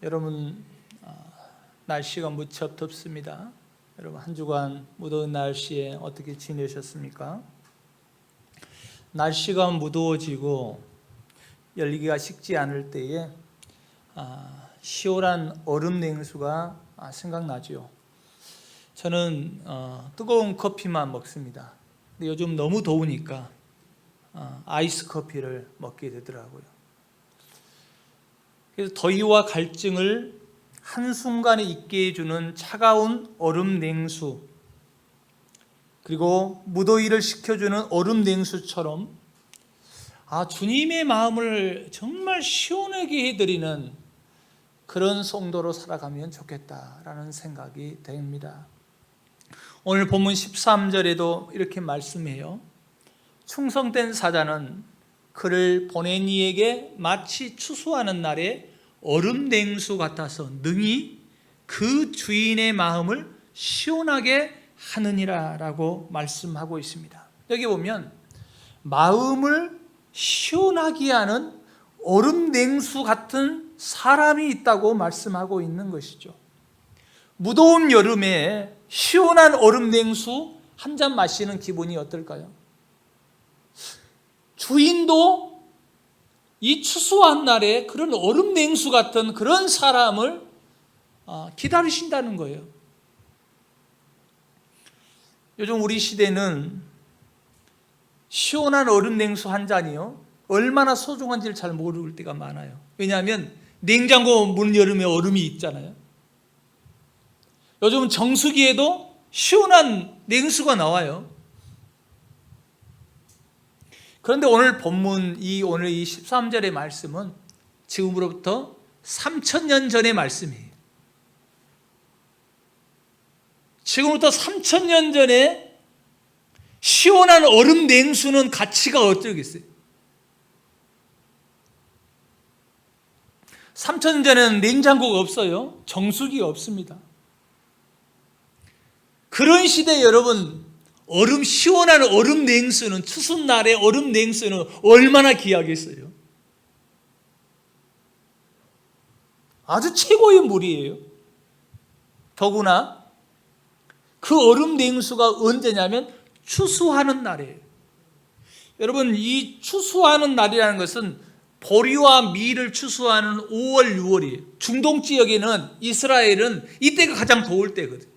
여러분, 날씨가 무척 덥습니다. 여러분, 한 주간 무더운 날씨에 어떻게 지내셨습니까? 날씨가 무더워지고 열기가 식지 않을 때에 시원한 얼음 냉수가 생각나죠. 저는 뜨거운 커피만 먹습니다. 근데 요즘 너무 더우니까 아이스 커피를 먹게 되더라고요. 그래서 더위와 갈증을 한순간에 잊게 해주는 차가운 얼음 냉수, 그리고 무더위를 식혀주는 얼음 냉수처럼 주님의 마음을 정말 시원하게 해드리는 그런 성도로 살아가면 좋겠다라는 생각이 됩니다. 오늘 본문 13절에도 이렇게 말씀해요. 충성된 사자는 그를 보낸 이에게 마치 추수하는 날에 얼음 냉수 같아서 능히 그 주인의 마음을 시원하게 하느니라 라고 말씀하고 있습니다. 여기 보면 마음을 시원하게 하는 얼음 냉수 같은 사람이 있다고 말씀하고 있는 것이죠. 무더운 여름에 시원한 얼음 냉수 한 잔 마시는 기분이 어떨까요? 주인도 이 추수한 날에 그런 얼음 냉수 같은 그런 사람을 기다리신다는 거예요. 요즘 우리 시대는 시원한 얼음 냉수 한 잔이요, 얼마나 소중한지를 잘 모를 때가 많아요. 왜냐하면 냉장고 문 여름에 얼음이 있잖아요. 요즘은 정수기에도 시원한 냉수가 나와요. 그런데 오늘 본문 오늘 이 13절의 말씀은 지금으로부터 3000년 전의 말씀이에요. 지금부터 3000년 전에 시원한 얼음 냉수는 가치가 어쩌겠어요? 3000년 전에는 냉장고가 없어요. 정수기가 없습니다. 그런 시대에 여러분, 시원한 얼음 냉수는, 추수날의 얼음 냉수는 얼마나 귀하겠어요? 아주 최고의 물이에요. 더구나 그 얼음 냉수가 언제냐면 추수하는 날이에요. 여러분, 이 추수하는 날이라는 것은 보리와 밀을 추수하는 5월, 6월이에요. 중동 지역에는, 이스라엘은 이때가 가장 더울 때거든요.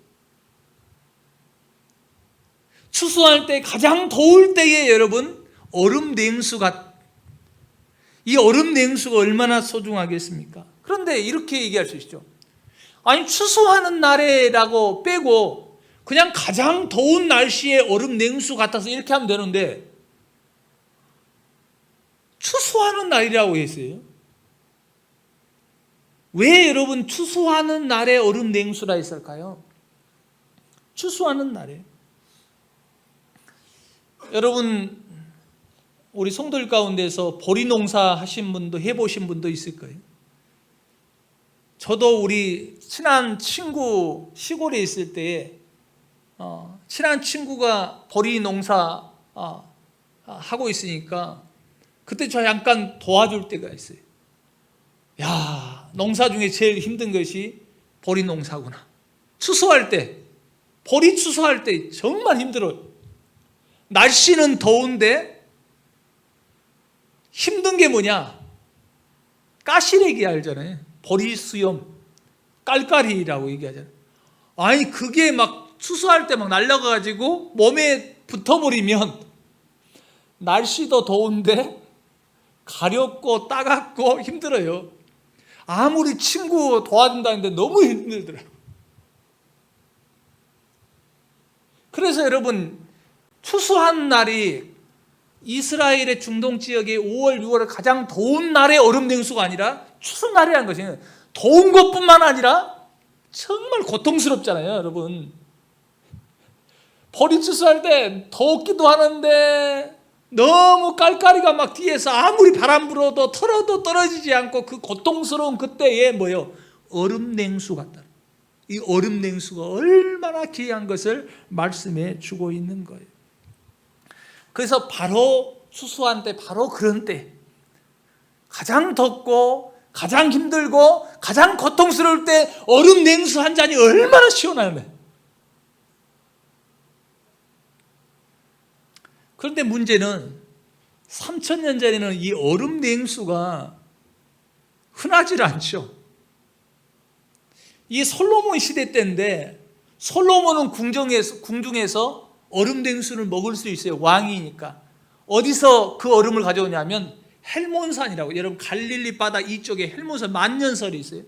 추수할 때 가장 더울 때에 여러분, 이 얼음 냉수가 얼마나 소중하겠습니까? 그런데 이렇게 얘기할 수 있죠. 아니, 추수하는 날에라고 빼고 그냥 가장 더운 날씨에 얼음 냉수 같아서 이렇게 하면 되는데 추수하는 날이라고 했어요. 왜 여러분 추수하는 날에 얼음 냉수라 했을까요? 추수하는 날에. 여러분, 우리 성도들 가운데서 보리 농사 하신 분도, 해보신 분도 있을 거예요. 저도 우리 친한 친구 시골에 있을 때에 친한 친구가 보리 농사 하고 있으니까 그때 저 잠깐 도와줄 때가 있어요. 야, 농사 중에 제일 힘든 것이 보리 농사구나. 추수할 때, 보리 추수할 때 정말 힘들어요. 날씨는 더운데 힘든 게 뭐냐? 까시래기 알잖아요. 보리 수염, 깔깔이라고 얘기하잖아요. 아니, 그게 막 추수할 때 막 날아가가지고 몸에 붙어버리면 날씨도 더운데 가렵고 따갑고 힘들어요. 아무리 친구 도와준다는데 너무 힘들더라고요. 그래서 여러분, 추수한 날이 이스라엘의 중동 지역의 5월, 6월의 가장 더운 날의 얼음 냉수가 아니라 추수날이라는 것은 더운 것뿐만 아니라 정말 고통스럽잖아요, 여러분. 보리 추수할 때 덥기도 하는데 너무 깔깔이가 막 뒤에서 아무리 바람 불어도 털어도 떨어지지 않고 그 고통스러운 그때에 얼음 냉수 같다. 이 얼음 냉수가 얼마나 귀한 것을 말씀해 주고 있는 거예요. 그래서 바로 추수한 때, 바로 그런 때, 가장 덥고 가장 힘들고 가장 고통스러울 때 얼음 냉수 한 잔이 얼마나 시원하네. 그런데 문제는 3000년 전에는 이 얼음 냉수가 흔하지 않죠. 이 솔로몬 시대 때인데 솔로몬은 궁중에서 얼음 냉수를 먹을 수 있어요. 왕이니까. 어디서 그 얼음을 가져오냐면 헬몬산이라고, 여러분 갈릴리 바다 이쪽에 헬몬산 만년설이 있어요.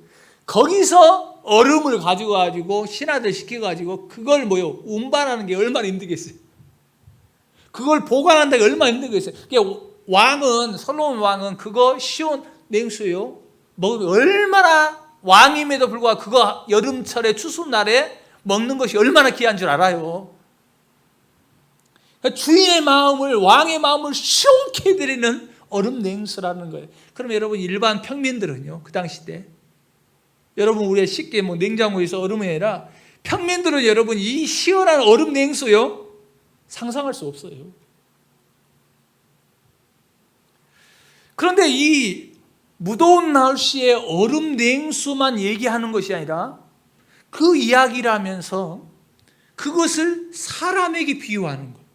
거기서 얼음을 가지고 신하들 시켜가지고 그걸 운반하는 게 얼마나 힘들겠어요. 그걸 보관한다는 게 얼마나 힘들겠어요. 솔로몬 왕은 그거 시원 냉수요 먹으면 얼마나, 왕임에도 불구하고 그거 여름철에 추수날에 먹는 것이 얼마나 귀한 줄 알아요. 주인의 마음을, 왕의 마음을 시원케 해드리는 얼음 냉수라는 거예요. 그럼 여러분 일반 평민들은요, 그 당시 때 여러분 우리가 쉽게 냉장고에서 얼음이 아니라 평민들은 여러분 이 시원한 얼음 냉수요 상상할 수 없어요. 그런데 이 무더운 날씨에 얼음 냉수만 얘기하는 것이 아니라 그 이야기를 하면서 그것을 사람에게 비유하는 거예요.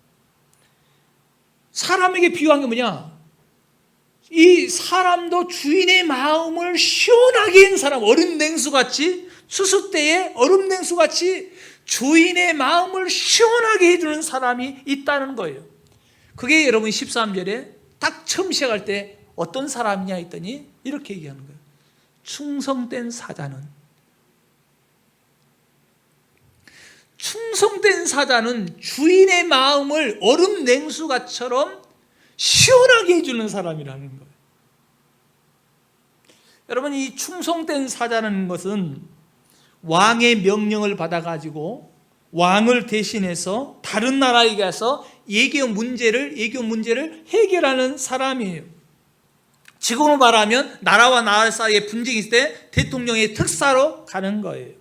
사람에게 비유한 게 뭐냐? 이 사람도 주인의 마음을 시원하게 한 사람, 얼음 냉수같이, 추수 때에 얼음 냉수같이 주인의 마음을 시원하게 해주는 사람이 있다는 거예요. 그게 여러분 13절에 딱 처음 시작할 때 어떤 사람이냐 했더니 이렇게 얘기하는 거예요. 충성된 사자는 주인의 마음을 얼음 냉수가처럼 시원하게 해주는 사람이라는 거예요. 여러분, 이 충성된 사자라는 것은 왕의 명령을 받아가지고 왕을 대신해서 다른 나라에 가서 외교 문제를 해결하는 사람이에요. 지금으로 말하면 나라와 나라 사이에 분쟁이 있을 때 대통령의 특사로 가는 거예요.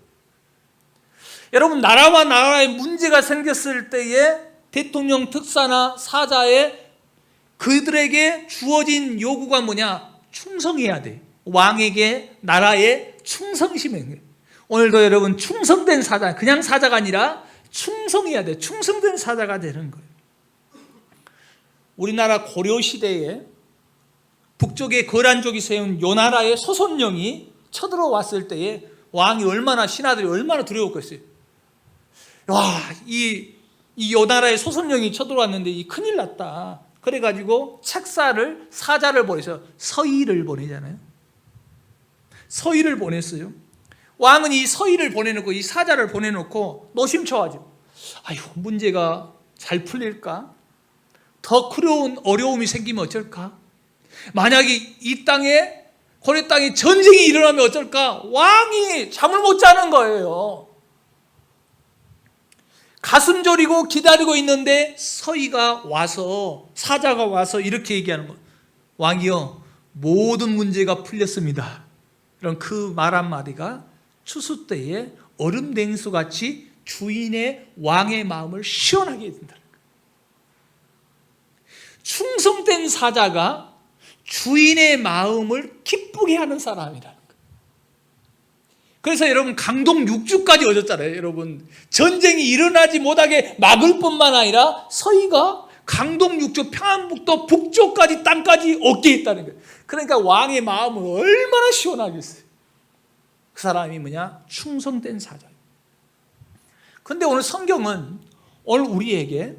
여러분, 나라와 나라에 문제가 생겼을 때에 대통령 특사나 사자에 그들에게 주어진 요구가 뭐냐? 충성해야 돼. 왕에게, 나라에 충성심해야 돼. 오늘도 여러분 충성된 사자, 그냥 사자가 아니라 충성해야 돼. 충성된 사자가 되는 거예요. 우리나라 고려시대에 북쪽에 거란족이 세운 요나라의 소손령이 쳐들어왔을 때에 왕이 신하들이 얼마나 두려웠겠어요. 와, 이 요나라의 소손령이 쳐들어왔는데 이 큰일 났다. 그래가지고 사자를 보내서 서의를 보내잖아요. 서의를 보냈어요. 왕은 이 서의를 보내놓고 이 사자를 보내놓고 노심초하죠. 아유, 문제가 잘 풀릴까? 더 큰 어려움이 생기면 어쩔까? 만약에 이 땅에, 고려 땅에 전쟁이 일어나면 어쩔까? 왕이 잠을 못 자는 거예요. 가슴 졸이고 기다리고 있는데 사자가 와서 이렇게 얘기하는 거예요. 왕이여, 모든 문제가 풀렸습니다. 이런 그 말 한마디가 추수 때에 얼음 냉수같이 주인의 왕의 마음을 시원하게 해준다는 거예요. 충성된 사자가 주인의 마음을 기쁘게 하는 사람이라는 거예요. 그래서 여러분 강동 6주까지 얻었잖아요. 여러분 전쟁이 일어나지 못하게 막을 뿐만 아니라 서희가 강동 6주 평안북도 북쪽까지 땅까지 얻게 했다는 거예요. 그러니까 왕의 마음은 얼마나 시원하겠어요. 그 사람이 뭐냐? 충성된 사자예요. 그런데 오늘 성경은 오늘 우리에게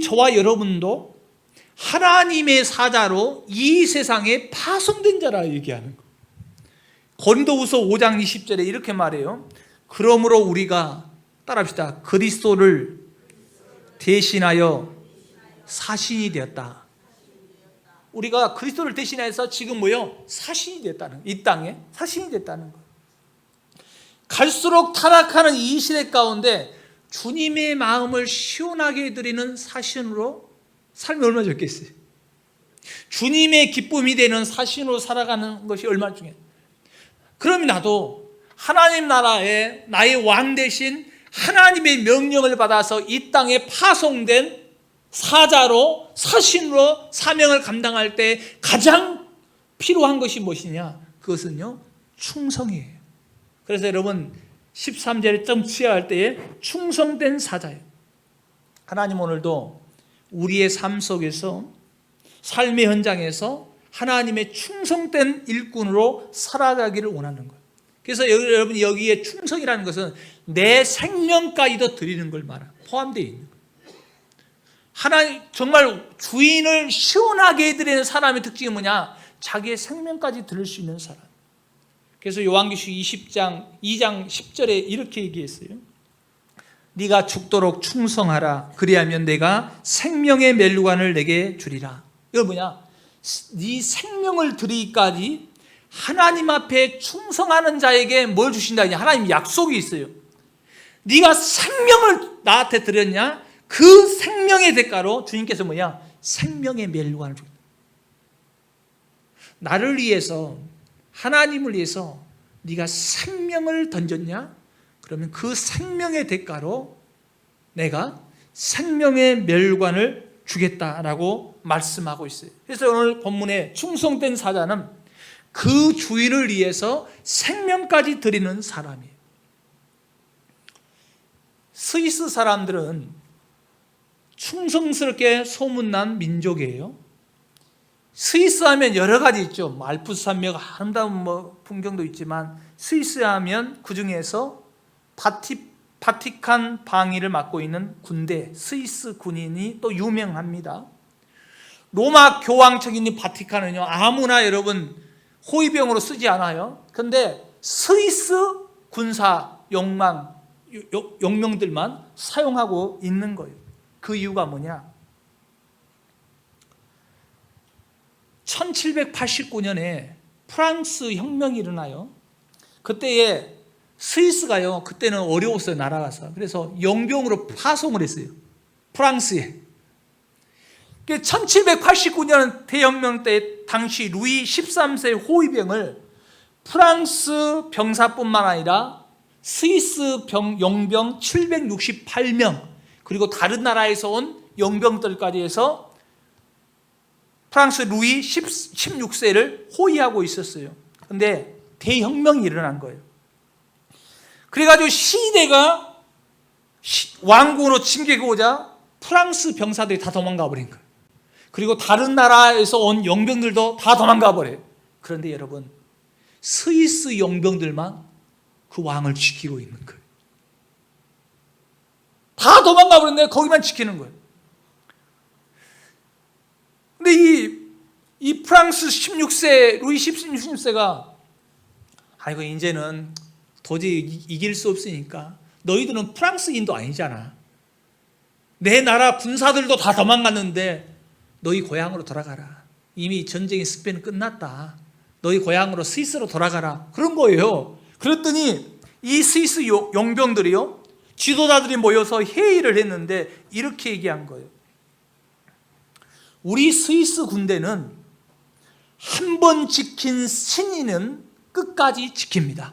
저와 여러분도 하나님의 사자로 이 세상에 파송된 자라 얘기하는 거예요. 고린도후서 5장 20절에 이렇게 말해요. 그러므로 우리가 따라합시다. 그리스도를 대신하여 사신이 되었다. 우리가 그리스도를 대신해서 지금 사신이 됐다는 거예요. 이 땅에 사신이 됐다는 거예요. 갈수록 타락하는 이 시대 가운데 주님의 마음을 시원하게 해드리는 사신으로 살면 얼마나 좋겠어요. 주님의 기쁨이 되는 사신으로 살아가는 것이 얼마나 중요해요. 그럼 나도 하나님 나라에 나의 왕 대신 하나님의 명령을 받아서 이 땅에 파송된 사신으로 사명을 감당할 때 가장 필요한 것이 무엇이냐? 그것은요 충성이에요. 그래서 여러분 13절에 점치할 때에 충성된 사자예요. 하나님 오늘도 우리의 삶 속에서 삶의 현장에서 하나님의 충성된 일꾼으로 살아가기를 원하는 거예요. 그래서 여러분 여기에 충성이라는 것은 내 생명까지도 드리는 걸 포함되어 있는 거예요. 하나님 정말 주인을 시원하게 해드리는 사람의 특징이 뭐냐? 자기의 생명까지 드릴 수 있는 사람. 그래서 요한계시록 2장 10절에 이렇게 얘기했어요. 네가 죽도록 충성하라. 그리하면 내가 생명의 멸류관을 내게 주리라. 이건 뭐냐? 네 생명을 드리기까지 하나님 앞에 충성하는 자에게 뭘 주신다? 하나님 약속이 있어요. 네가 생명을 나한테 드렸냐? 그 생명의 대가로 주님께서 뭐냐? 생명의 멸류관을 주겠다. 나를 위해서, 하나님을 위해서 네가 생명을 던졌냐? 그러면 그 생명의 대가로 내가 생명의 멸류관을 주겠다라고 말씀하고 있어요. 그래서 오늘 본문에 충성된 사자는 그 주인을 위해서 생명까지 드리는 사람이에요. 스위스 사람들은 충성스럽게 소문난 민족이에요. 스위스 하면 여러 가지 있죠. 알프스 산맥 아름다운 풍경도 있지만 스위스 하면 그 중에서 바티칸 방위를 맡고 있는 군대, 스위스 군인이 또 유명합니다. 로마 교황 책임인 바티칸은요 아무나 여러분 호위병으로 쓰지 않아요. 그런데 스위스 군사 용명들만 사용하고 있는 거예요. 그 이유가 뭐냐? 1789년에 프랑스 혁명이 일어나요. 그때에 스위스가요, 그때는 어려웠어요, 나라가서. 그래서 용병으로 파송을 했어요, 프랑스에. 1789년 대혁명 때 당시 루이 13세 호위병을 프랑스 병사뿐만 아니라 스위스 용병 768명, 그리고 다른 나라에서 온 용병들까지 해서 프랑스 루이 16세를 호위하고 있었어요. 그런데 대혁명이 일어난 거예요. 그래가지고 시대가 왕궁으로 침개고자 프랑스 병사들이 다 도망가 버린 거예요. 그리고 다른 나라에서 온 용병들도 다 도망가 버려요. 그런데 여러분, 스위스 용병들만 그 왕을 지키고 있는 거예요. 다 도망가 버렸는데 거기만 지키는 거예요. 근데 이 프랑스 16세, 루이 16세가 아이고 이제는 도저히 이길 수 없으니까 너희들은 프랑스인도 아니잖아. 내 나라 군사들도 다 도망갔는데 너희 고향으로 돌아가라. 이미 전쟁의 습변은 끝났다. 너희 고향으로 스위스로 돌아가라. 그런 거예요. 그랬더니 이 스위스 용병들이요, 지도자들이 모여서 회의를 했는데 이렇게 얘기한 거예요. 우리 스위스 군대는 한 번 지킨 신의는 끝까지 지킵니다.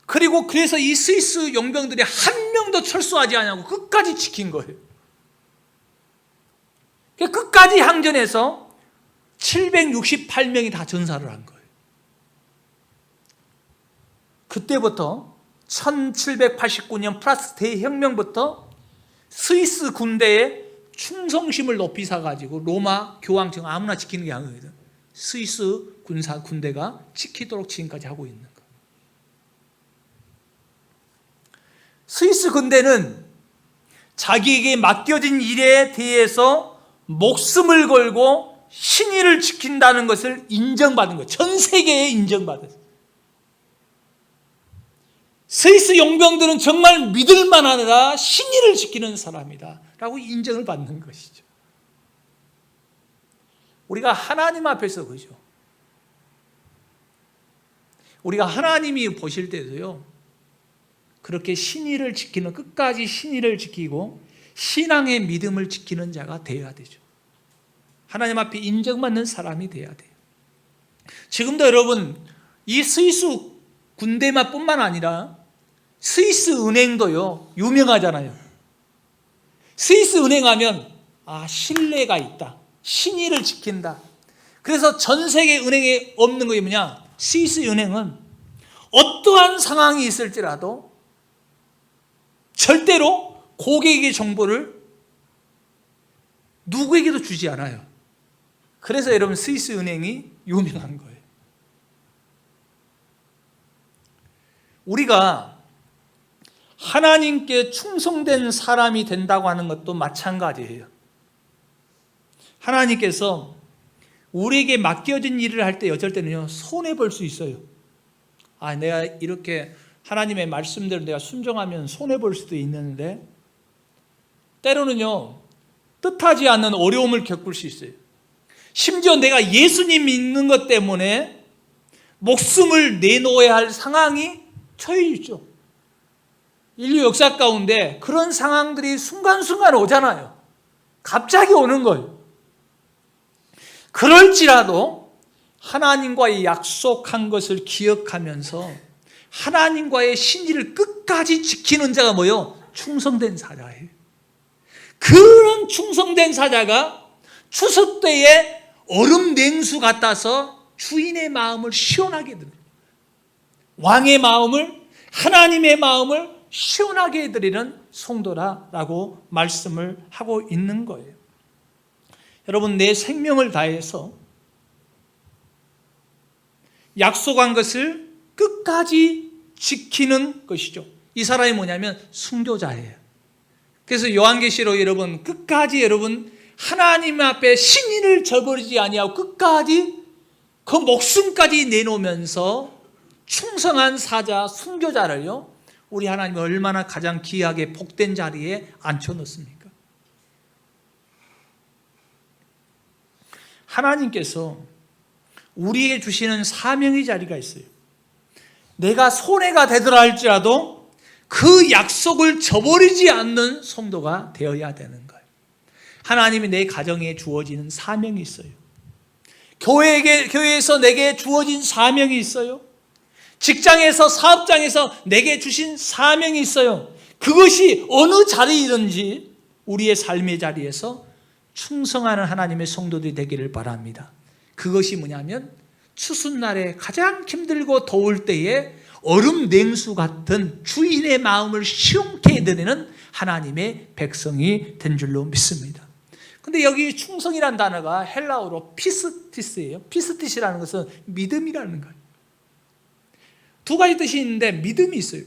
그리고 그래서 이 스위스 용병들이 한 명도 철수하지 않냐고 끝까지 지킨 거예요. 끝까지 항전해서 768명이 다 전사를 한 거예요. 그때부터 1789년 프랑스 대혁명부터 스위스 군대의 충성심을 높이 사가지고 로마 교황청 아무나 지키는 게 아니거든. 스위스 군대가 지키도록 지금까지 하고 있는 거예요. 스위스 군대는 자기에게 맡겨진 일에 대해서 목숨을 걸고 신의를 지킨다는 것을 인정받은 거예요. 전 세계에 인정받았어요. 스위스 용병들은 정말 믿을 만하다, 신의를 지키는 사람이다 라고 인정을 받는 것이죠. 우리가 하나님 앞에서 그죠, 우리가 하나님이 보실 때도요 그렇게 신의를 지키는, 끝까지 신의를 지키고 신앙의 믿음을 지키는 자가 되어야 되죠. 하나님 앞에 인정받는 사람이 되어야 돼요. 지금도 여러분 이 스위스 군대만 뿐만 아니라 스위스 은행도요 유명하잖아요. 스위스 은행 하면 신뢰가 있다, 신의를 지킨다. 그래서 전 세계 은행에 없는 것이 뭐냐? 스위스 은행은 어떠한 상황이 있을지라도 절대로 고객의 정보를 누구에게도 주지 않아요. 그래서 여러분 스위스 은행이 유명한 거예요. 우리가 하나님께 충성된 사람이 된다고 하는 것도 마찬가지예요. 하나님께서 우리에게 맡겨진 일을 할 때 어쩔 때는요, 손해볼 수 있어요. 내가 이렇게 하나님의 말씀대로 내가 순종하면 손해볼 수도 있는데, 때로는요, 뜻하지 않는 어려움을 겪을 수 있어요. 심지어 내가 예수님 믿는 것 때문에 목숨을 내놓아야 할 상황이 처해 있죠. 인류 역사 가운데 그런 상황들이 순간순간 오잖아요. 갑자기 오는 거예요. 그럴지라도 하나님과의 약속한 것을 기억하면서 하나님과의 신의를 끝까지 지키는 자가 뭐예요? 충성된 사자예요. 그런 충성된 사자가 추수 때에 얼음 냉수 같아서 주인의 마음을 시원하게 드립니다. 왕의 마음을, 하나님의 마음을 시원하게 해드리는 성도라라고 말씀을 하고 있는 거예요. 여러분, 내 생명을 다해서 약속한 것을 끝까지 지키는 것이죠. 이 사람이 뭐냐면 순교자예요. 그래서 요한계시록 여러분, 끝까지 여러분 하나님 앞에 신인을 저버리지 아니하고 끝까지 그 목숨까지 내놓으면서 충성한 사자, 순교자를요, 우리 하나님이 얼마나 가장 귀하게 복된 자리에 앉혀놓습니까? 하나님께서 우리에게 주시는 사명의 자리가 있어요. 내가 손해가 되더라 할지라도 그 약속을 저버리지 않는 성도가 되어야 되는 거예요. 하나님이 내 가정에 주어지는 사명이 있어요. 교회에서 내게 주어진 사명이 있어요. 직장에서, 사업장에서 내게 주신 사명이 있어요. 그것이 어느 자리이든지 우리의 삶의 자리에서 충성하는 하나님의 성도들이 되기를 바랍니다. 그것이 뭐냐면 추수날에 가장 힘들고 더울 때에 얼음 냉수 같은 주인의 마음을 시원케 해드리는 하나님의 백성이 된 줄로 믿습니다. 근데 여기 충성이라는 단어가 헬라어로 피스티스예요. 피스티시라는 것은 믿음이라는 거예요. 두 가지 뜻이 있는데 믿음이 있어요.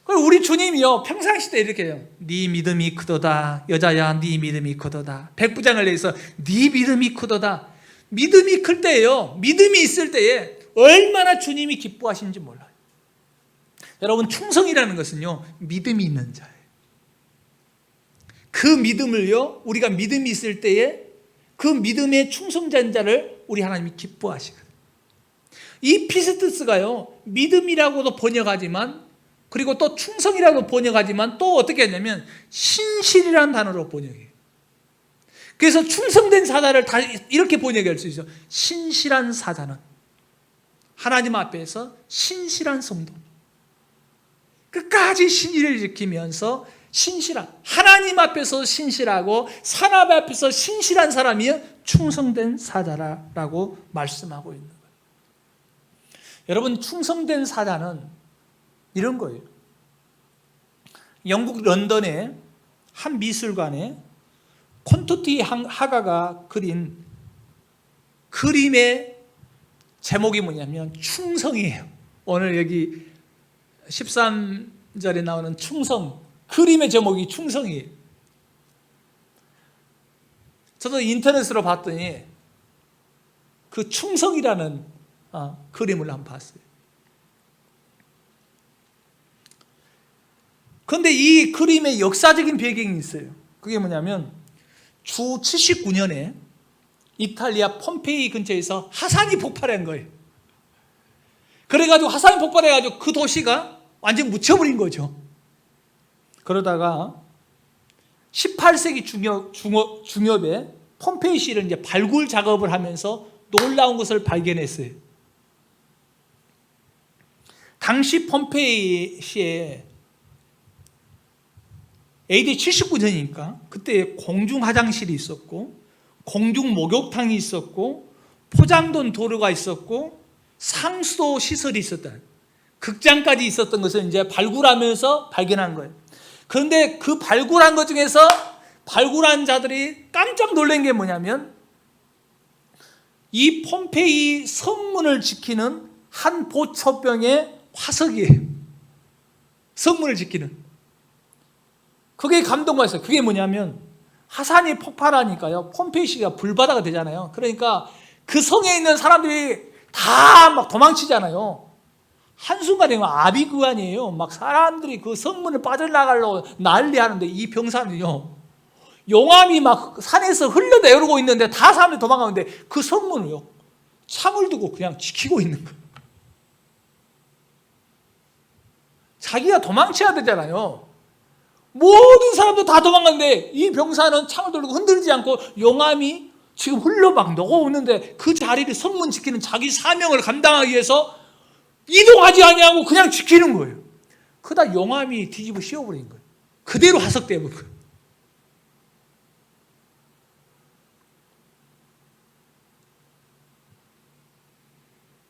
우리 주님이요, 평상시 때 이렇게 해요. 네 믿음이 크도다. 여자야, 네 믿음이 크도다. 백부장을 내서 네 믿음이 크도다. 믿음이 클 때예요, 믿음이 있을 때에 얼마나 주님이 기뻐하시는지 몰라요. 여러분, 충성이라는 것은요, 믿음이 있는 자예요. 그 믿음을요, 우리가 믿음이 있을 때에 그 믿음의 충성자인 자를 우리 하나님이 기뻐하시거든요. 이 피스티스가요, 믿음이라고도 번역하지만, 그리고 또 충성이라고 번역하지만, 또 어떻게 하냐면 신실이라는 단어로 번역해요. 그래서 충성된 사자를 다 이렇게 번역할 수 있어요. 신실한 사자는 하나님 앞에서 신실한 성도, 끝까지 신의를 지키면서 신실한, 하나님 앞에서 신실하고 사람 앞에서 신실한 사람이 충성된 사자라고 말씀하고 있는 거예요. 여러분, 충성된 사자는 이런 거예요. 영국 런던의 한 미술관에 콘토티 화가가 그린 그림의 제목이 뭐냐면 충성이에요. 오늘 여기 13절에 나오는 충성, 그림의 제목이 충성이에요. 저도 인터넷으로 봤더니 그 충성이라는 그림을 한번 봤어요. 그런데 이 그림의 역사적인 배경이 있어요. 그게 뭐냐면 주 79년에 이탈리아 폼페이 근처에서 화산이 폭발한 거예요. 그래가지고 화산이 폭발해가지고 그 도시가 완전 묻혀버린 거죠. 그러다가 18세기 중엽에 폼페이시를 이제 발굴 작업을 하면서 놀라운 것을 발견했어요. 당시 폼페이시에 AD 79년이니까 그때 공중 화장실이 있었고 공중 목욕탕이 있었고 포장돈 도로가 있었고 상수도 시설이 있었다. 극장까지 있었던 것을 이제 발굴하면서 발견한 거예요. 그런데 그 발굴한 것 중에서 발굴한 자들이 깜짝 놀란 게 뭐냐면 이 폼페이 성문을 지키는 한 보초병의 화석이에요. 성문을 지키는. 그게 감동받았어요. 그게 뭐냐면 화산이 폭발하니까요. 폼페이시가 불바다가 되잖아요. 그러니까 그 성에 있는 사람들이 다 막 도망치잖아요. 한순간에 아비규환이에요. 막 사람들이 그 성문을 빠져나가려고 난리하는데 이 병사는요. 용암이 막 산에서 흘러내려오고 있는데 다 사람들이 도망가는데 그 성문을요. 창을 두고 그냥 지키고 있는 거예요. 자기가 도망쳐야 되잖아요. 모든 사람도 다 도망가는데 이 병사는 창을 들고 흔들지 않고 용암이 지금 흘러 막 녹아오는데 그 자리를 성문 지키는 자기 사명을 감당하기 위해서 이동하지 아니하고 그냥 지키는 거예요. 그러다 용암이 뒤집어 씌워버린 거예요. 그대로 화석돼 버린 거예요.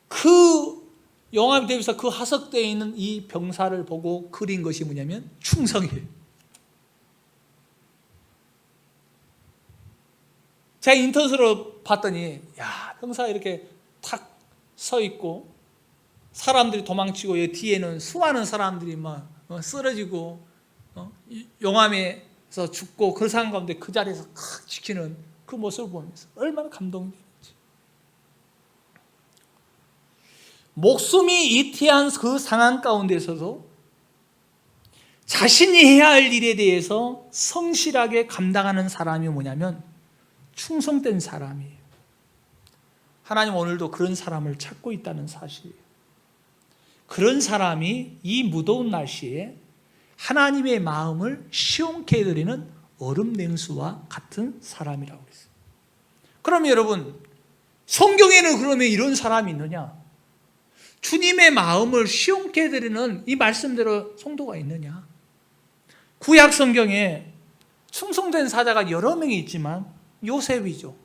그 용암이 되면서 그 화석되어 있는 이 병사를 보고 그린 것이 뭐냐면 충성이에요. 제가 인터넷으로 봤더니 야, 병사가 이렇게 탁 서 있고 사람들이 도망치고 뒤에는 수많은 사람들이 막 쓰러지고 용암에서 죽고 그 상황 가운데 그 자리에서 지키는 그 모습을 보면서 얼마나 감동이 되는지. 목숨이 이태한 그 상황 가운데서도 자신이 해야 할 일에 대해서 성실하게 감당하는 사람이 뭐냐면 충성된 사람이에요. 하나님 오늘도 그런 사람을 찾고 있다는 사실이에요. 그런 사람이 이 무더운 날씨에 하나님의 마음을 시원케 해드리는 얼음 냉수와 같은 사람이라고 그랬어요. 그러면 여러분, 성경에는 그러면 이런 사람이 있느냐? 주님의 마음을 시원케 해드리는 이 말씀대로 성도가 있느냐? 구약 성경에 충성된 사자가 여러 명이 있지만 요셉이죠.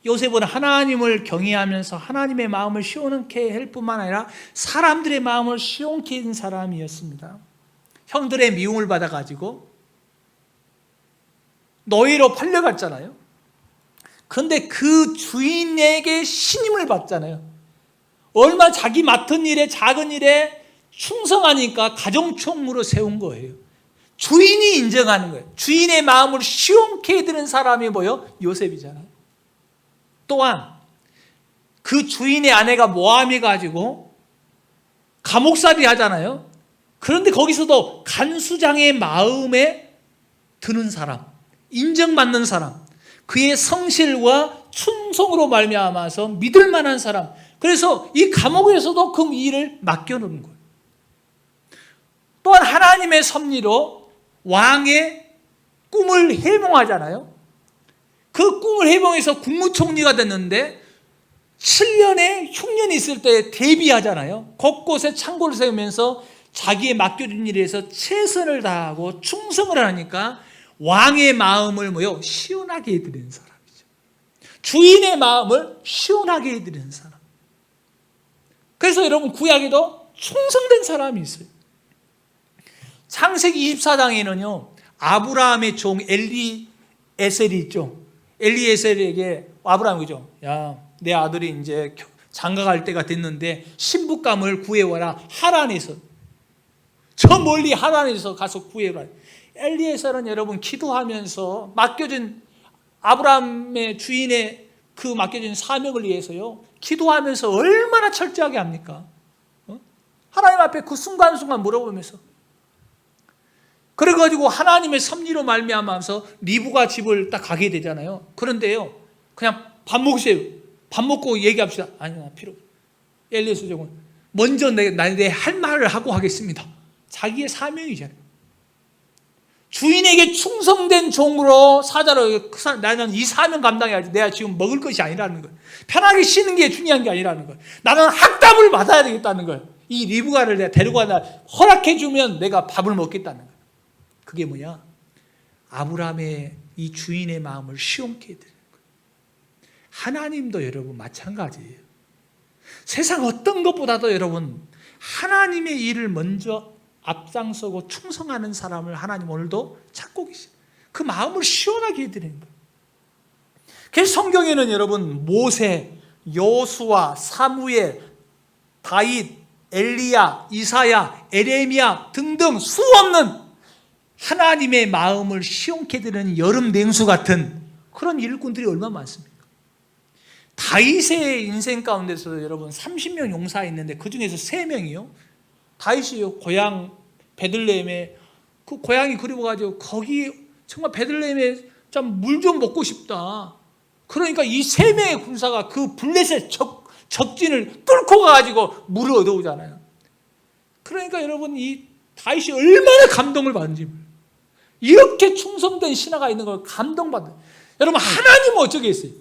요셉은 하나님을 경외하면서 하나님의 마음을 시원케 할 뿐만 아니라 사람들의 마음을 시원케 해준 사람이었습니다. 형들의 미움을 받아가지고 노예로 팔려갔잖아요. 그런데 그 주인에게 신임을 받잖아요. 얼마 자기 맡은 일에 작은 일에 충성하니까 가정총무로 세운 거예요. 주인이 인정하는 거예요. 주인의 마음을 시원케 해드리는 사람이 뭐예요? 요셉이잖아요. 또한 그 주인의 아내가 모함해 가지고 감옥살이 하잖아요. 그런데 거기서도 간수장의 마음에 드는 사람, 인정받는 사람, 그의 성실과 충성으로 말미암아서 믿을 만한 사람. 그래서 이 감옥에서도 그 일을 맡겨놓은 거예요. 또한 하나님의 섭리로 왕의 꿈을 해몽하잖아요. 그 꿈을 해몽해서 국무총리가 됐는데 7년에 흉년이 있을 때 대비하잖아요. 곳곳에 창고를 세우면서 자기의 맡겨진 일에서 최선을 다하고 충성을 하니까 왕의 마음을 뭐요? 시원하게 해드리는 사람이죠. 주인의 마음을 시원하게 해드리는 사람. 그래서 여러분 구약에도 충성된 사람이 있어요. 창세기 24장에는요. 아브라함의 종 엘리에셀이 있죠. 엘리에셀에게 아브라함이 그죠. 야, 내 아들이 이제 장가 갈 때가 됐는데 신부감을 구해와라. 하란에서. 저 멀리 하란에서 가서 구해와라. 엘리에셀은 여러분 기도하면서 맡겨진 아브라함의 주인의 그 맡겨진 사명을 위해서요. 기도하면서 얼마나 철저하게 합니까? 하나님 앞에 그 순간순간 물어보면서. 그래가지고 하나님의 섭리로 말미암아서 리브가 집을 딱 가게 되잖아요. 그런데요, 그냥 밥 먹으세요. 밥 먹고 얘기합시다. 아니요, 필요 없어요. 엘리에셀 종은 먼저 내 할 말을 하고 하겠습니다. 자기의 사명이잖아요. 주인에게 충성된 종으로 사자로 나는 이 사명 감당해야지. 내가 지금 먹을 것이 아니라는 거예요. 편하게 쉬는 게 중요한 게 아니라는 거예요. 나는 학답을 받아야 되겠다는 거예요. 이 리브가를 내가 데리고 허락해 주면 내가 밥을 먹겠다는 거예요. 그게 뭐냐? 아브라함의 이 주인의 마음을 시원케 해드리는 거예요. 하나님도 여러분 마찬가지예요. 세상 어떤 것보다도 여러분 하나님의 일을 먼저 앞장서고 충성하는 사람을 하나님 오늘도 찾고 계세요. 그 마음을 시원하게 해드리는 거예요. 그래서 성경에는 여러분 모세, 여호수아, 사무엘, 다윗, 엘리야, 이사야, 에레미야 등등 수 없는 하나님의 마음을 시원케 해드리는 여름 냉수 같은 그런 일꾼들이 얼마나 많습니까? 다윗의 인생 가운데서 여러분 30명 용사했는데 그 중에서 3명이요. 다윗이요. 고향 베들레헴에 그 고향이 그리워가지고 거기 정말 베들레헴에 좀 물 좀 먹고 싶다. 그러니까 이 3명의 군사가 그 블레셋 적진을 뚫고 가가지고 물을 얻어오잖아요. 그러니까 여러분 이 다윗이 얼마나 감동을 받은지 이렇게 충성된 신하가 있는 걸 감동받아요. 여러분 하나님은 어쩌겠어요?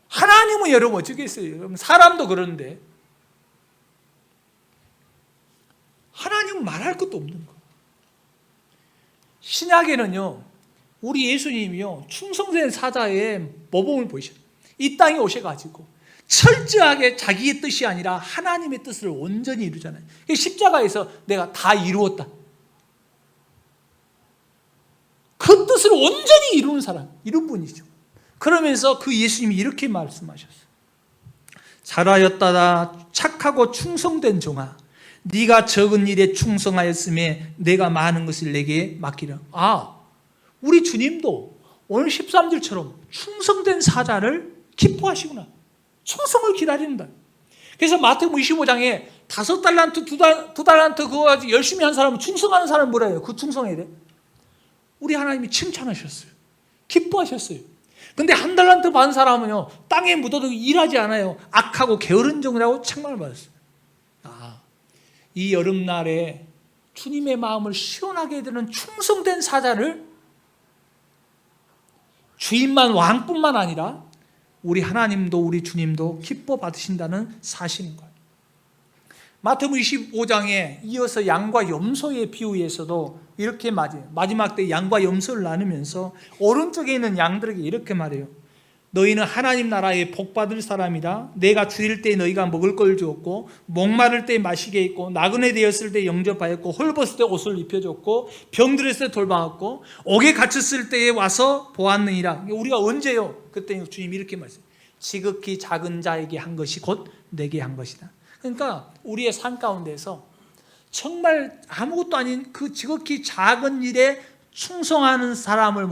하나님은 여러분 어쩌겠어요? 여러분 사람도 그러는데 하나님은 말할 것도 없는 거예요. 신약에는요 우리 예수님이요 충성된 사자의 모범을 보이셔요. 이 땅에 오셔가지고 철저하게 자기의 뜻이 아니라 하나님의 뜻을 온전히 이루잖아요. 십자가에서 내가 다 이루었다. 그 뜻을 온전히 이루는 사람, 이런 분이죠. 그러면서 그 예수님이 이렇게 말씀하셨어요. 잘하였다 착하고 충성된 종아, 네가 적은 일에 충성하였음에 내가 많은 것을 내게 맡기라. 우리 주님도 오늘 13절처럼 충성된 사자를 기뻐하시구나. 충성을 기다린다. 그래서 마태복음 25장에 5달란트, 2달란트 그거 가지고 열심히 한 사람은 충성하는 사람은 뭐라 해요? 그 충성해야 돼? 우리 하나님이 칭찬하셨어요. 기뻐하셨어요. 근데 1달란트 받은 사람은요 땅에 묻어도 일하지 않아요. 악하고 게으른 종이라고 책망을 받았어요. 이 여름날에 주님의 마음을 시원하게 해드리는 충성된 사자를 주인만 왕뿐만 아니라 우리 하나님도 우리 주님도 기뻐 받으신다는 사실인 거예요. 마태복음 25장에 이어서 양과 염소의 비유에서도 이렇게 마지막 때 양과 염소를 나누면서 오른쪽에 있는 양들에게 이렇게 말해요. 너희는 하나님 나라에 복받을 사람이다. 내가 줄일 때 너희가 먹을 걸 주었고 목마를 때 마시게 했고 나그네 되었을 때 영접하였고 헐벗을 때 옷을 입혀줬고 병들었을 때 돌봐왔고 옥에 갇혔을 때에 와서 보았느니라. 우리가 언제요? 그때 주님이 이렇게 말씀해요. 지극히 작은 자에게 한 것이 곧 내게 한 것이다. 그러니까 우리의 삶 가운데서 정말 아무것도 아닌 그 지극히 작은 일에 충성하는 사람을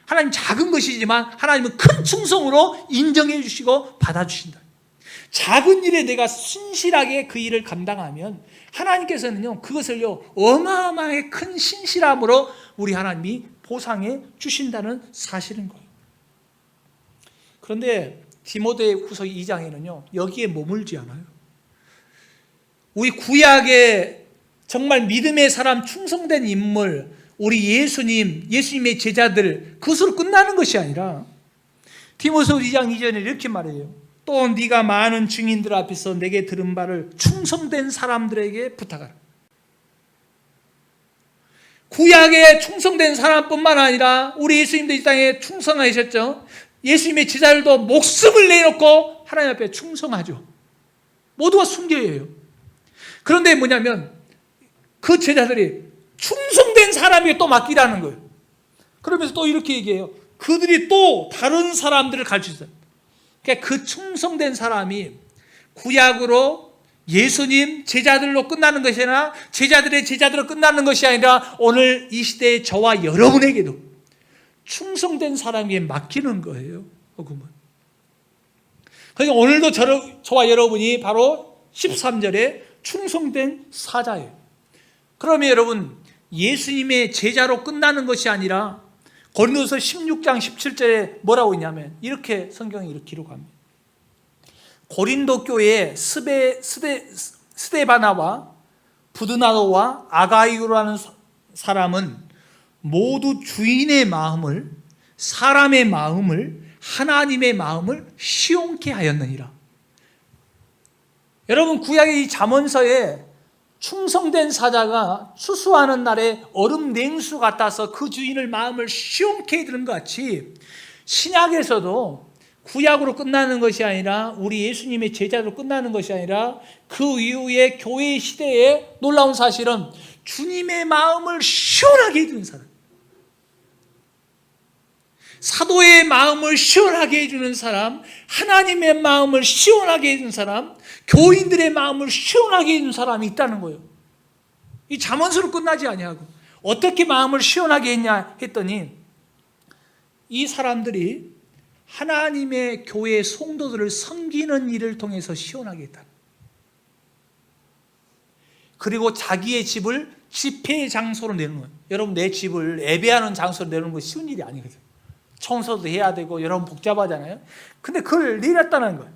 하나님 작은 것이지만 하나님은 큰 충성으로 인정해 주시고 받아주신다. 작은 일에 내가 신실하게 그 일을 감당하면 하나님께서는요 그것을요 어마어마하게 큰 신실함으로 우리 하나님이 보상해 주신다는 사실인 거예요. 그런데 디모데후서 2장에는요 여기에 머물지 않아요. 우리 구약의 정말 믿음의 사람, 충성된 인물, 우리 예수님의 제자들 그것으로 끝나는 것이 아니라 디모데후서 2장 2절에 이렇게 말해요. 또 네가 많은 증인들 앞에서 내게 들은 바를 충성된 사람들에게 부탁하라. 구약에 충성된 사람뿐만 아니라 우리 예수님도 이 땅에 충성하셨죠. 예수님의 제자들도 목숨을 내놓고 하나님 앞에 충성하죠. 모두가 순교예요. 그런데 뭐냐면 그 제자들이 충성된 사람에게 또 맡기라는 거예요. 그러면서 또 이렇게 얘기해요. 그들이 또 다른 사람들을 가르치셨어요. 그러니까 그 충성된 사람이 구약으로 예수님 제자들로 끝나는 것이 아니라 제자들의 제자들로 끝나는 것이 아니라 오늘 이 시대의 저와 여러분에게도 충성된 사람에게 맡기는 거예요. 그러니까 오늘도 저와 여러분이 바로 13절에 충성된 사자예요. 그러면 여러분 예수님의 제자로 끝나는 것이 아니라 고린도서 16장 17절에 뭐라고 있냐면 이렇게 성경이 이렇게 기록합니다. 고린도 교회에 스데바나와 부드나도와 아가이오라는 사람은 모두 주인의 마음을, 사람의 마음을, 하나님의 마음을 시온케 하였느니라. 여러분 구약의 이 잠언서에 충성된 사자가 추수하는 날에 얼음 냉수 같아서 그 주인을 마음을 시원케 해드는 것 같이 신약에서도 구약으로 끝나는 것이 아니라 우리 예수님의 제자로 끝나는 것이 아니라 그 이후에 교회 시대에 놀라운 사실은 주님의 마음을 시원하게 해주는 사람, 사도의 마음을 시원하게 해주는 사람, 하나님의 마음을 시원하게 해주는 사람, 교인들의 마음을 시원하게 해주는 사람이 있다는 거예요. 이 잠언서로 끝나지 아니하고 어떻게 마음을 시원하게 했냐 했더니 이 사람들이 하나님의 교회 성도들을 섬기는 일을 통해서 시원하게 했다. 그리고 자기의 집을 집회의 장소로 내는 거예요. 여러분, 내 집을 예배하는 장소로 내는 거 쉬운 일이 아니거든요. 청소도 해야 되고 여러분 복잡하잖아요. 근데 그걸 내렸다는 거예요.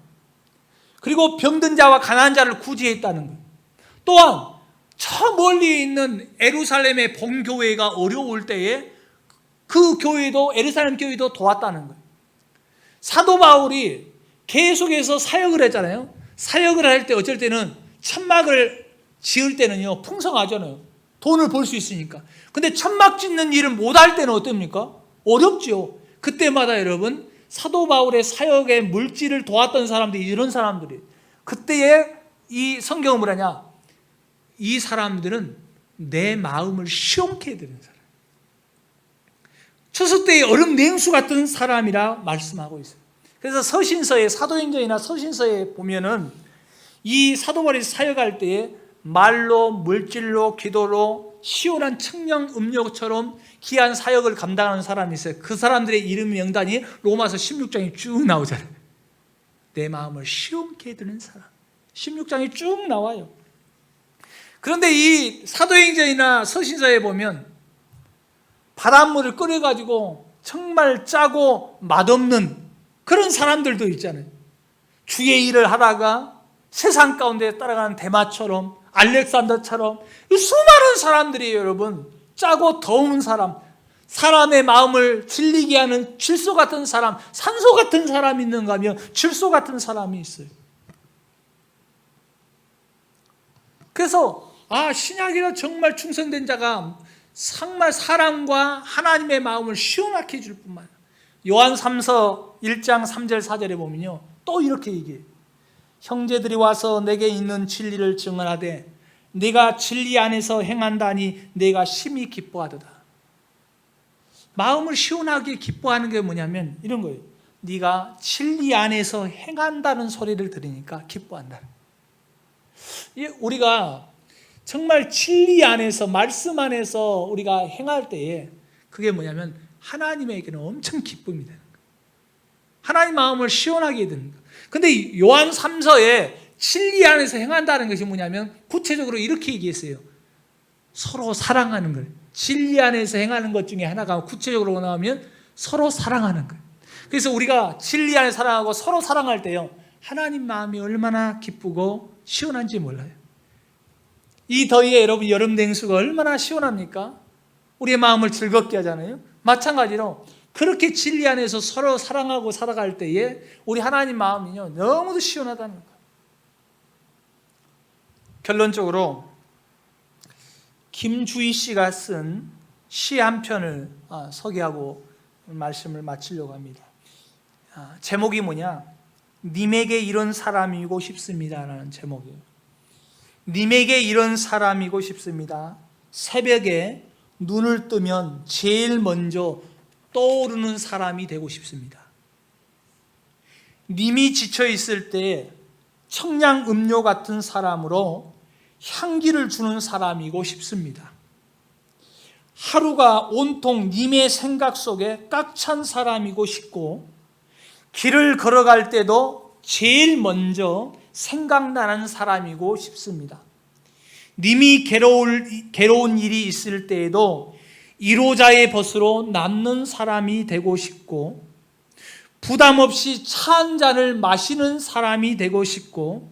그리고 병든 자와 가난한 자를 구제했다는 거예요. 또한 저 멀리 있는 예루살렘의 본교회가 어려울 때에 그 교회도, 예루살렘 교회도 도왔다는 거예요. 사도 바울이 계속해서 사역을 했잖아요. 사역을 할 때 어쩔 때는 천막을 지을 때는요 풍성하잖아요. 돈을 벌 수 있으니까. 근데 천막 짓는 일을 못할 때는 어떻습니까? 어렵죠. 그때마다 여러분 사도 바울의 사역에 물질을 도왔던 사람들이 이런 사람들이, 그때에 이 성경은 뭐라냐, 이 사람들은 내 마음을 시원케 해드리는 사람, 추수 때의 얼음 냉수 같은 사람이라 말씀하고 있어요. 그래서 서신서에, 사도행전이나 서신서에 보면은 이 사도 바울이 사역할 때에 말로, 물질로, 기도로 시원한 청량 음료처럼 귀한 사역을 감당하는 사람이 있어요. 그 사람들의 이름 명단이 로마서 16장에 쭉 나오잖아요. 내 마음을 시원케 해드리는 사람, 16장이 쭉 나와요. 그런데 이 사도행전이나 서신서에 보면 바닷물을 끓여가지고 정말 짜고 맛없는 그런 사람들도 있잖아요. 주의 일을 하다가 세상 가운데 따라가는 데마처럼, 알렉산더처럼 수많은 사람들이 여러분 짜고 더운 사람, 사람의 마음을 질리게 하는 질소 같은 사람, 산소 같은 사람이 있는가 하면 질소 같은 사람이 있어요. 그래서 신약이라 정말 충성된 자가 정말 사랑과 하나님의 마음을 시원하게 해줄 뿐만 아니라 요한 3서 1장 3절 4절에 보면요 또 이렇게 얘기해요. 형제들이 와서 내게 있는 진리를 증언하되 네가 진리 안에서 행한다니 내가 심히 기뻐하도다. 마음을 시원하게 기뻐하는 게 뭐냐면 이런 거예요. 네가 진리 안에서 행한다는 소리를 들으니까 기뻐한다. 우리가 정말 진리 안에서, 말씀 안에서 우리가 행할 때에 그게 뭐냐면 하나님에게는 엄청 기쁨이 되는 거예요. 하나님 마음을 시원하게 되는 거예요. 근데 요한 3서에 진리 안에서 행한다는 것이 뭐냐면 구체적으로 이렇게 얘기했어요. 서로 사랑하는 거예요. 진리 안에서 행하는 것 중에 하나가 구체적으로 나오면 서로 사랑하는 거예요. 그래서 우리가 진리 안에 사랑하고 서로 사랑할 때요 하나님 마음이 얼마나 기쁘고 시원한지 몰라요. 이 더위에 여러분 여름 냉수가 얼마나 시원합니까? 우리의 마음을 즐겁게 하잖아요. 마찬가지로 그렇게 진리 안에서 서로 사랑하고 살아갈 때에 우리 하나님 마음이요 너무도 시원하다는 거예요. 결론적으로 김주희 씨가 쓴 시 한 편을 소개하고 말씀을 마치려고 합니다. 제목이 뭐냐? 님에게 이런 사람이고 싶습니다라는 제목이에요. 님에게 이런 사람이고 싶습니다. 새벽에 눈을 뜨면 제일 먼저 떠오르는 사람이 되고 싶습니다. 님이 지쳐 있을 때 청량 음료 같은 사람으로 향기를 주는 사람이고 싶습니다. 하루가 온통 님의 생각 속에 꽉 찬 사람이고 싶고 길을 걸어갈 때도 제일 먼저 생각나는 사람이고 싶습니다. 님이 괴로운 일이 있을 때에도 1호자의 벗으로 남는 사람이 되고 싶고 부담 없이 차 한 잔을 마시는 사람이 되고 싶고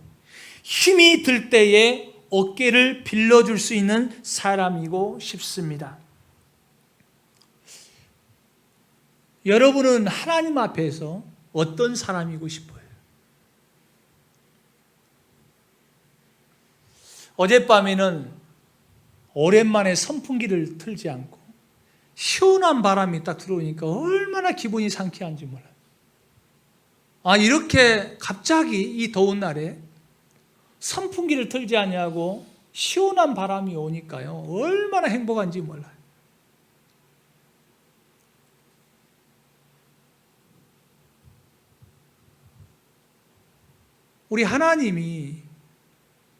힘이 들 때에 어깨를 빌려줄 수 있는 사람이고 싶습니다. 여러분은 하나님 앞에서 어떤 사람이고 싶어요? 어젯밤에는 오랜만에 선풍기를 틀지 않고 시원한 바람이 딱 들어오니까 얼마나 기분이 상쾌한지 몰라요. 이렇게 갑자기 이 더운 날에 선풍기를 틀지 아니하고 시원한 바람이 오니까요, 얼마나 행복한지 몰라요. 우리 하나님이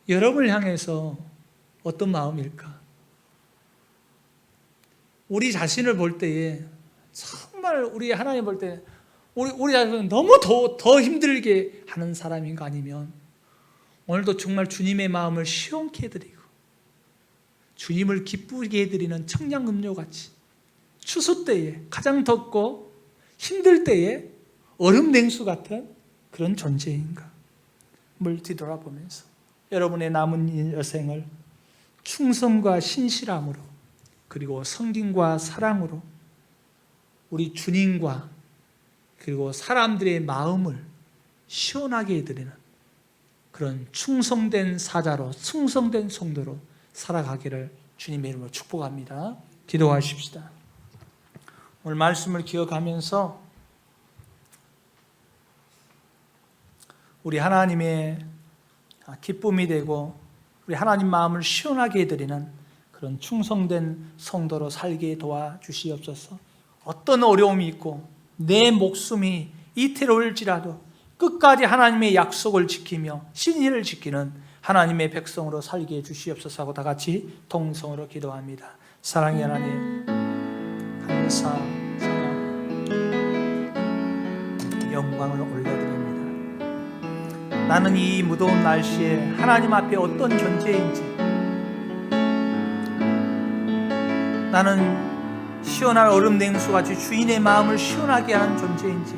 여러분을 향해서 어떤 마음일까? 우리 자신을 볼 때에 정말 우리 하나님 볼 때 우리 자신은 너무 더 힘들게 하는 사람인가, 아니면 오늘도 정말 주님의 마음을 시원케 해드리고 주님을 기쁘게 해드리는 청량음료같이 추수 때에 가장 덥고 힘들 때에 얼음 냉수 같은 그런 존재인가? 물 뒤돌아보면서 여러분의 남은 여생을 충성과 신실함으로, 그리고 성김과 사랑으로 우리 주님과 그리고 사람들의 마음을 시원하게 해드리는 그런 충성된 사자로, 충성된 성도로 살아가기를 주님의 이름으로 축복합니다. 기도하십시다. 오늘 말씀을 기억하면서 우리 하나님의 기쁨이 되고 우리 하나님 마음을 시원하게 해드리는 그런 충성된 성도로 살게 도와주시옵소서. 어떤 어려움이 있고 내 목숨이 이태로울지라도 끝까지 하나님의 약속을 지키며 신의를 지키는 하나님의 백성으로 살게 해주시옵소서 하고 다 같이 동성으로 기도합니다. 사랑의 하나님, 감사, 영광을 올려드립니다. 나는 이 무더운 날씨에 하나님 앞에 어떤 존재인지, 나는 시원한 얼음 냉수같이 주인의 마음을 시원하게 하는 존재인지,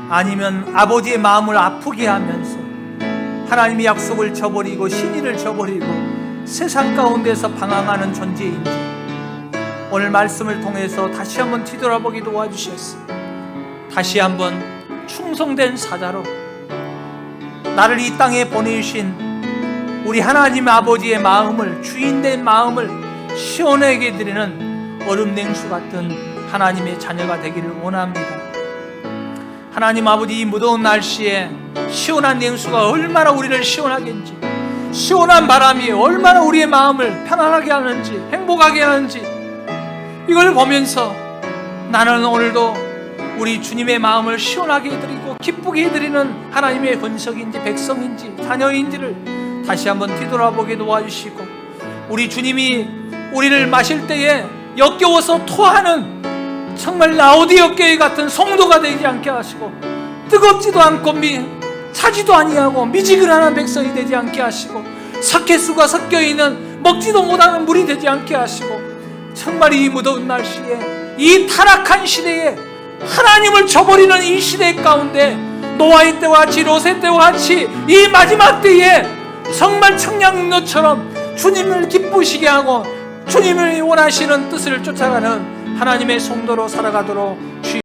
아니면 아버지의 마음을 아프게 하면서 하나님의 약속을 저버리고 신의를 저버리고 세상 가운데서 방황하는 존재인지, 오늘 말씀을 통해서 다시 한번 뒤돌아보게 도와주셨습니다. 다시 한번 충성된 사자로 나를 이 땅에 보내신 우리 하나님 아버지의 마음을, 주인된 마음을 시원하게 해드리는 얼음 냉수 같은 하나님의 자녀가 되기를 원합니다. 하나님 아버지, 이 무더운 날씨에 시원한 냉수가 얼마나 우리를 시원하게 하는지, 시원한 바람이 얼마나 우리의 마음을 편안하게 하는지, 행복하게 하는지, 이걸 보면서 나는 오늘도 우리 주님의 마음을 시원하게 해드리고 기쁘게 해드리는 하나님의 권석인지 백성인지 자녀인지를 다시 한번 뒤돌아보게 도와주시고, 우리 주님이 우리를 마실 때에 역겨워서 토하는 정말 라오디오 교회 같은 성도가 되지 않게 하시고, 뜨겁지도 않고 차지도 아니하고 미지근한 백성이 되지 않게 하시고, 석회수가 섞여있는 먹지도 못하는 물이 되지 않게 하시고, 정말 이 무더운 날씨에, 이 타락한 시대에, 하나님을 저버리는 이 시대 가운데 노아의 때와 같이, 롯의 때와 같이 이 마지막 때에 정말 청량음료처럼 주님을 기쁘시게 하고 주님을 원하시는 뜻을 쫓아가는 하나님의 성도로 살아가도록 주의